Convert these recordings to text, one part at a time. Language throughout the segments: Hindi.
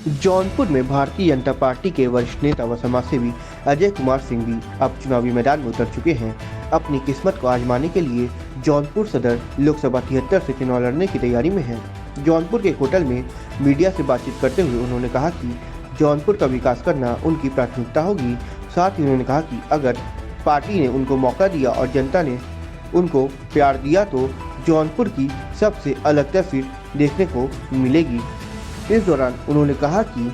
जौनपुर में भारतीय जनता पार्टी के वरिष्ठ नेता व समाजसेवी अजय कुमार सिंह भी अब चुनावी मैदान में उतर चुके हैं। अपनी किस्मत को आजमाने के लिए जौनपुर सदर लोकसभा 73 से चुनाव लड़ने की तैयारी में है। जौनपुर के एक होटल में मीडिया से बातचीत करते हुए उन्होंने कहा कि जौनपुर का विकास करना उनकी प्राथमिकता होगी। साथ ही उन्होंने कहा कि अगर पार्टी ने उनको मौका दिया और जनता ने उनको प्यार दिया तो जौनपुर की सबसे अलग तस्वीर देखने को मिलेगी। इस दौरान उन्होंने कहा कि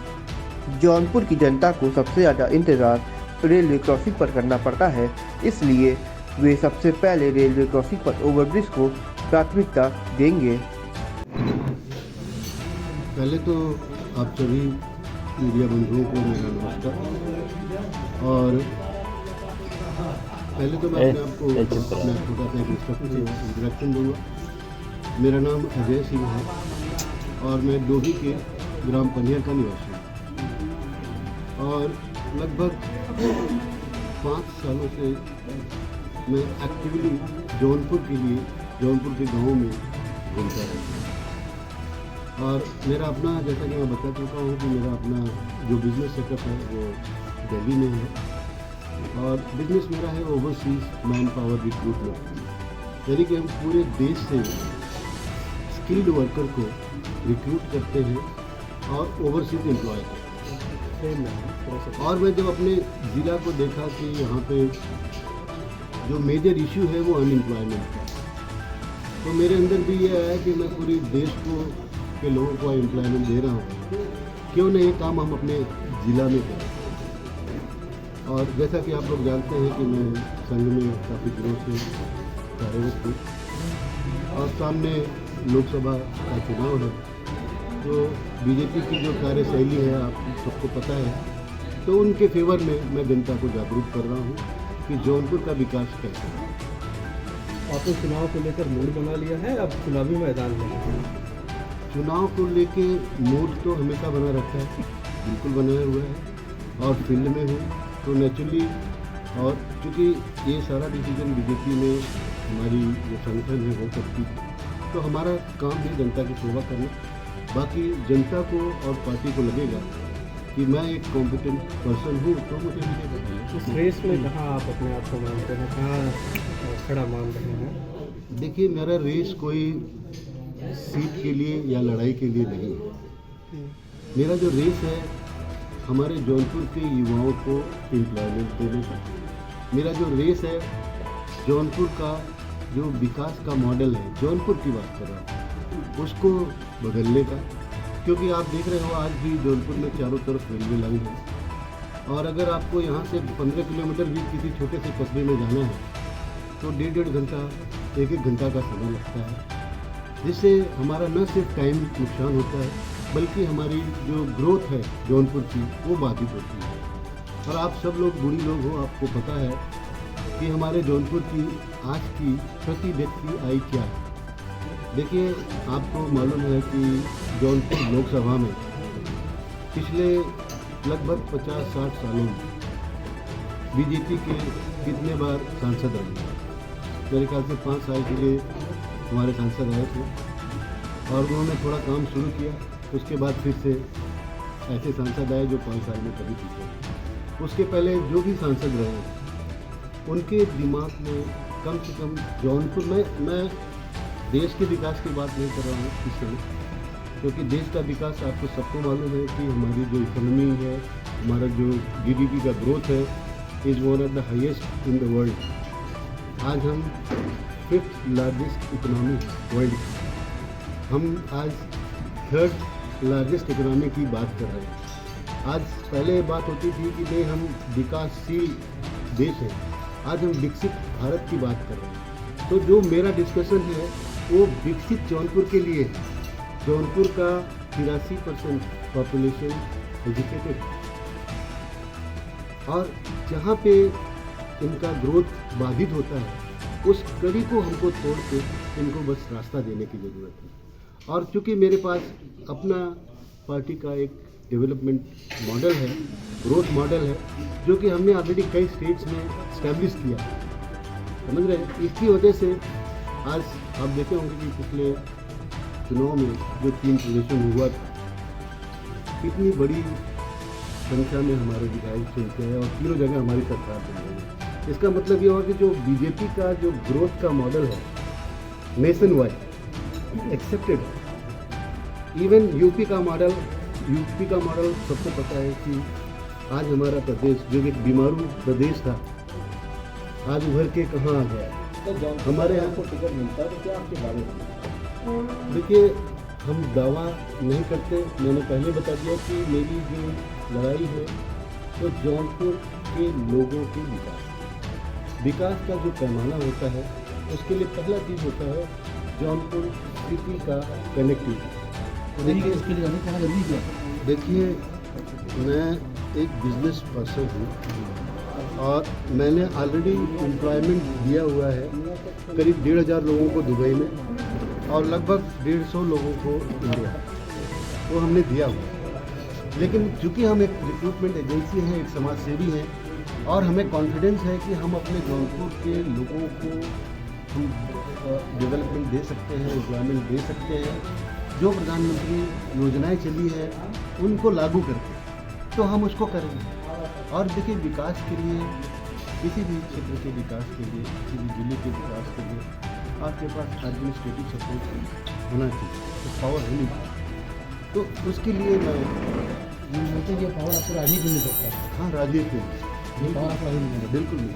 जौनपुर की जनता को सबसे ज़्यादा इंतज़ार रेलवे क्रॉसिंग पर करना पड़ता है, इसलिए वे सबसे पहले रेलवे क्रॉसिंग पर ओवरब्रिज को प्राथमिकता देंगे। पहले तो आप सभी मीडिया बंधुओं को मेरा नमस्कार। और पहले तो मैं अपने आप को अपना छोटा सा इंट्रोडक्शन दूंगा। मेरा नाम अजय सिंह है और मैं डोही के ग्राम पनिया का निवासी हूँ। और लगभग 5 सालों से मैं एक्टिवली जौनपुर के लिए जौनपुर के गाँव में घूमता रहता हूँ। और मेरा अपना, जैसा कि मैं बता चुका हूँ कि मेरा अपना जो बिज़नेस सेटअप है वो दिल्ली में है। और बिज़नेस मेरा है ओवरसीज मैन पावर रिक्रूटमेंट, यानी कि हम पूरे देश से स्किल्ड वर्कर को रिक्रूट करते हैं और ओवरसीज एम्प्लॉय करते हैं। और मैं जब अपने ज़िला को देखा कि यहाँ पे जो मेजर इशू है वो अनएम्प्लॉयमेंट का, तो मेरे अंदर भी ये आया कि मैं पूरे देश को के लोगों को एम्प्लॉयमेंट दे रहा हूँ, क्यों नहीं ये काम हम अपने ज़िला में करें। और जैसा कि आप लोग जानते हैं कि मैं संघ में काफ़ी दिनों से कार्यरत हूँ और सामने लोकसभा का चुनाव है, तो बीजेपी की जो कार्यशैली है आप सबको पता है, तो उनके फेवर में मैं जनता को जागरूक कर रहा हूँ कि जौनपुर का विकास कैसे है। आपने चुनाव को लेकर मूड बना लिया है, अब चुनावी मैदान में चुनाव को लेके मूड तो हमेशा बना रखा है, बिल्कुल बनाया हुआ है। और फील्ड में हूँ तो नेचुरली, और क्योंकि ये सारा डिसीजन बीजेपी में हमारी जो संगठन है वो करती है, तो हमारा काम है जनता की सेवा करना। बाकी जनता को और पार्टी को लगेगा कि मैं एक कॉम्पिटेंट पर्सन हूँ तो मुझे मिलेगा। इस रेस में कहाँ आप अपने आप को मानते हैं, कहाँ खड़ा मान रहे हैं? देखिए, मेरा रेस कोई सीट के लिए या लड़ाई के लिए नहीं है। मेरा जो रेस है हमारे जौनपुर के युवाओं को एम्प्लॉयमेंट देने का। मेरा जो रेस है जौनपुर का जो विकास का मॉडल है, जौनपुर की बात कर रहा हूँ, उसको बदलने का। क्योंकि आप देख रहे हो आज भी जौनपुर में चारों तरफ रेलवे लाइन है, और अगर आपको यहाँ से 15 किलोमीटर भी किसी छोटे से कस्बे में जाना है तो 1.5 घंटा 1 घंटा का समय लगता है, जिससे हमारा न सिर्फ टाइम नुकसान होता है बल्कि हमारी जो ग्रोथ है जौनपुर की वो बाधित होती है। और आप सब लोग बूढ़ी लोग हो, आपको पता है कि हमारे जौनपुर की आज की प्रति व्यक्ति आय क्या है। देखिए, आपको मालूम है कि जौनपुर लोकसभा में पिछले लगभग 50-60 सालों में बीजेपी के कितने बार सांसद रहे? मेरे ख्याल से 5 साल के लिए हमारे सांसद आए थे और उन्होंने थोड़ा काम शुरू किया, उसके बाद फिर से ऐसे सांसद आए जो 5 साल में कभी पीछे। उसके पहले जो भी सांसद रहे उनके दिमाग में कम से कम जौनपुर में, मैं देश के विकास की बात नहीं कर रहा हूँ इस समय, क्योंकि देश का विकास आपको सबको मालूम है कि हमारी जो इकोनॉमी है, हमारा जो जीडीपी का ग्रोथ है is one of the highest in the world. आज हम 5th लार्जेस्ट इकोनॉमी वर्ल्ड, हम आज 3rd लार्जेस्ट इकोनॉमी की बात कर रहे हैं। आज पहले बात होती थी कि नहीं हम विकासशील देश हैं, आज हम विकसित भारत की बात कर रहे हैं। तो जो मेरा डिस्कशन है वो विकसित जौनपुर के लिए है। जौनपुर का 83% पॉपुलेशन एजुकेटेड, और जहाँ पे इनका ग्रोथ बाधित होता है उस कड़ी को हमको तोड़ के इनको बस रास्ता देने की ज़रूरत है। और चूँकि मेरे पास अपना पार्टी का एक डेवलपमेंट मॉडल है, ग्रोथ मॉडल है, जो कि हमने ऑलरेडी कई स्टेट्स में इस्टेब्लिश किया, समझ रहे हैं। इसकी वजह से आज आप देखे होंगे कि पिछले चुनाव में जो 3 प्रदर्शन हुआ था इतनी बड़ी संख्या में हमारे विधायक चुनते हैं और तीनों जगह हमारी सरकार बन रही है। इसका मतलब ये हुआ कि जो बीजेपी का जो ग्रोथ का मॉडल है नेशन वाइड एक्सेप्टेड है। इवन यूपी का मॉडल सबको पता है कि आज हमारा प्रदेश जो एक बीमारू प्रदेश था आज उभर के कहाँ आ गया है। तो हमारे यहाँ को टिकट मिलता है तो क्या आपके दावे हैं? देखिए हम दावा नहीं करते। मैंने पहले बता दिया कि मेरी जो लड़ाई है तो जौनपुर के लोगों के विकास का जो पैमाना होता है उसके लिए पहला चीज़ होता है जौनपुर सिटी का कनेक्टिविटी। इसके लिए कहाँ जरूरी क्या? देखिए मैं एक बिजनेस पर्सन हूँ और मैंने ऑलरेडी एम्प्लॉयमेंट दिया हुआ है करीब 1,500 लोगों को दुबई में और लगभग 150 लोगों को इंडिया, वो हमने दिया हुआ है। लेकिन चूँकि हम एक रिक्रूटमेंट एजेंसी हैं, एक समाज सेवी हैं और हमें कॉन्फिडेंस है कि हम अपने जौनपुर के लोगों को हम डेवलपमेंट दे सकते हैं, एम्प्लॉयमेंट दे सकते हैं। जो प्रधानमंत्री योजनाएं चली है उनको लागू करके तो हम उसको करेंगे। और देखिए विकास के लिए, किसी भी क्षेत्र के विकास के लिए, किसी भी जिले के विकास के लिए आपके पास एडमिनिस्ट्रेटिव सपोर्ट होना चाहिए, तो पावर होनी चाहिए। तो उसके लिए मैं ये पावर आपको राजनीति में मिल सकता है। हाँ राजनीति में ये पावर आपको राजनीति में बिल्कुल नहीं।